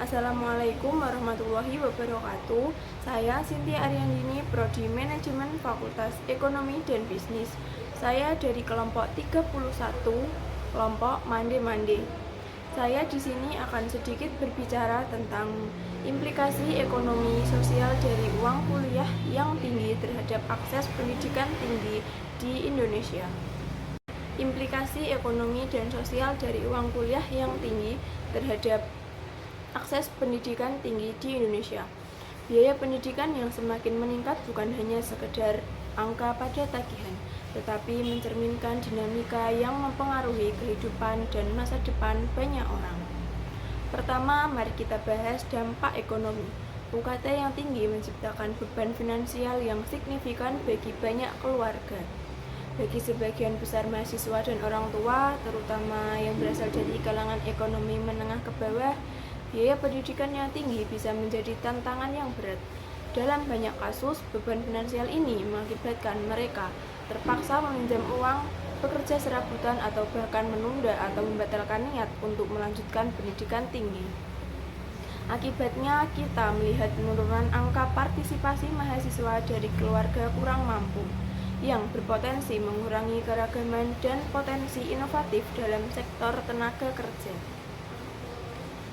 Assalamualaikum warahmatullahi wabarakatuh. Saya Cynthia Ariandini, Prodi Manajemen Fakultas Ekonomi dan Bisnis. Saya dari kelompok 31, kelompok Mande-Mande. Saya di sini akan sedikit berbicara tentang implikasi ekonomi sosial dari uang kuliah yang tinggi terhadap akses pendidikan tinggi di Indonesia. Implikasi ekonomi dan sosial dari uang kuliah yang tinggi terhadap akses pendidikan tinggi di Indonesia. Biaya pendidikan yang semakin meningkat bukan hanya sekedar angka pada tagihan, tetapi mencerminkan dinamika yang mempengaruhi kehidupan dan masa depan banyak orang. Pertama, mari kita bahas dampak ekonomi. UKT yang tinggi menciptakan beban finansial yang signifikan bagi banyak keluarga. Bagi sebagian besar mahasiswa dan orang tua, terutama yang berasal dari kalangan ekonomi menengah ke bawah, biaya pendidikan yang tinggi bisa menjadi tantangan yang berat. Dalam banyak kasus, beban finansial ini mengakibatkan mereka terpaksa meminjam uang, bekerja serabutan, atau bahkan menunda atau membatalkan niat untuk melanjutkan pendidikan tinggi. Akibatnya, kita melihat penurunan angka partisipasi mahasiswa dari keluarga kurang mampu, yang berpotensi mengurangi keragaman dan potensi inovatif dalam sektor tenaga kerja.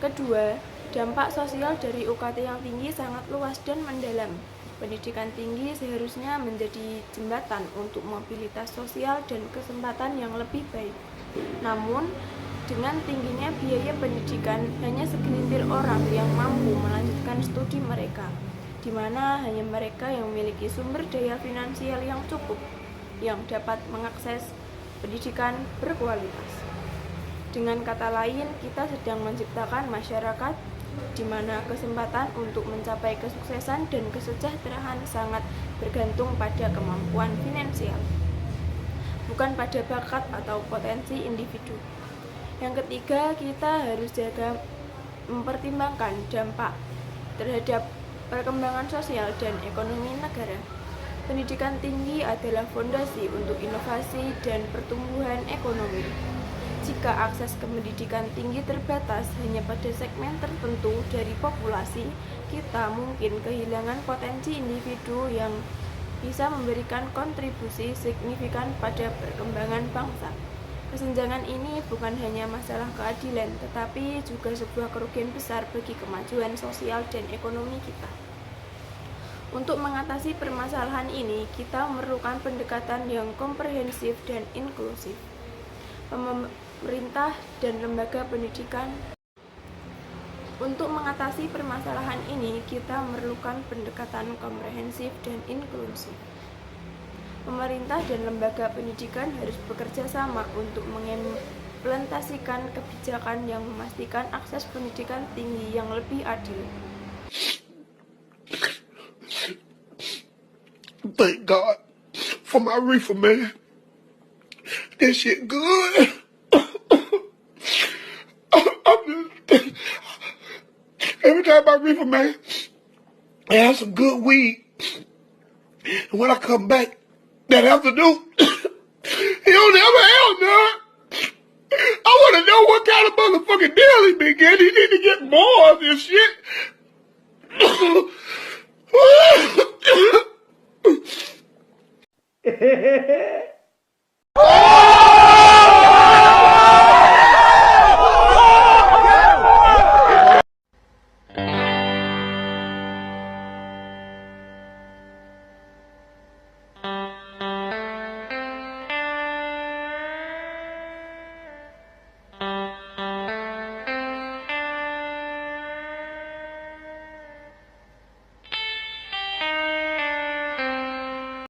Kedua, dampak sosial dari UKT yang tinggi sangat luas dan mendalam. Pendidikan tinggi seharusnya menjadi jembatan untuk mobilitas sosial dan kesempatan yang lebih baik. Namun, dengan tingginya biaya pendidikan, hanya segelintir orang yang mampu melanjutkan studi mereka, di mana hanya mereka yang memiliki sumber daya finansial yang cukup, yang dapat mengakses pendidikan berkualitas. Dengan kata lain, kita sedang menciptakan masyarakat di mana kesempatan untuk mencapai kesuksesan dan kesejahteraan sangat bergantung pada kemampuan finansial, bukan pada bakat atau potensi individu. Yang ketiga, kita harus jaga mempertimbangkan dampak terhadap perkembangan sosial dan ekonomi negara. Pendidikan tinggi adalah fondasi untuk inovasi dan pertumbuhan ekonomi. Jika akses ke pendidikan tinggi terbatas hanya pada segmen tertentu dari populasi, kita mungkin kehilangan potensi individu yang bisa memberikan kontribusi signifikan pada perkembangan bangsa. Kesenjangan ini bukan hanya masalah keadilan, tetapi juga sebuah kerugian besar bagi kemajuan sosial dan ekonomi kita. Untuk mengatasi permasalahan ini, kita memerlukan pendekatan yang komprehensif dan inklusif. Pemerintah dan lembaga pendidikan. Untuk mengatasi permasalahan ini, kita memerlukan pendekatan komprehensif dan inklusif. Pemerintah dan lembaga pendidikan harus bekerja sama untuk mengimplementasikan kebijakan yang memastikan akses pendidikan tinggi yang lebih adil. Thank God for my reefer, man. That shit good. Every time I reefer, man, I have some good weed. And when I come back that afternoon, he don't ever have none. I want to know what kind of motherfucking deal he been getting. He need to get more of this shit.